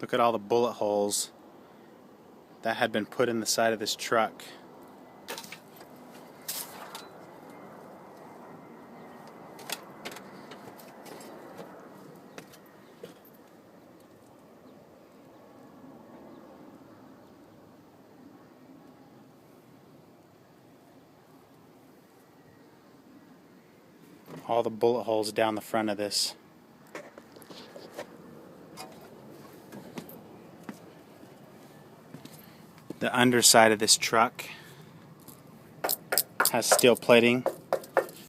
Look at all the bullet holes that had been put in the side of this truck. All the bullet holes down the front of this. The underside of this truck has steel plating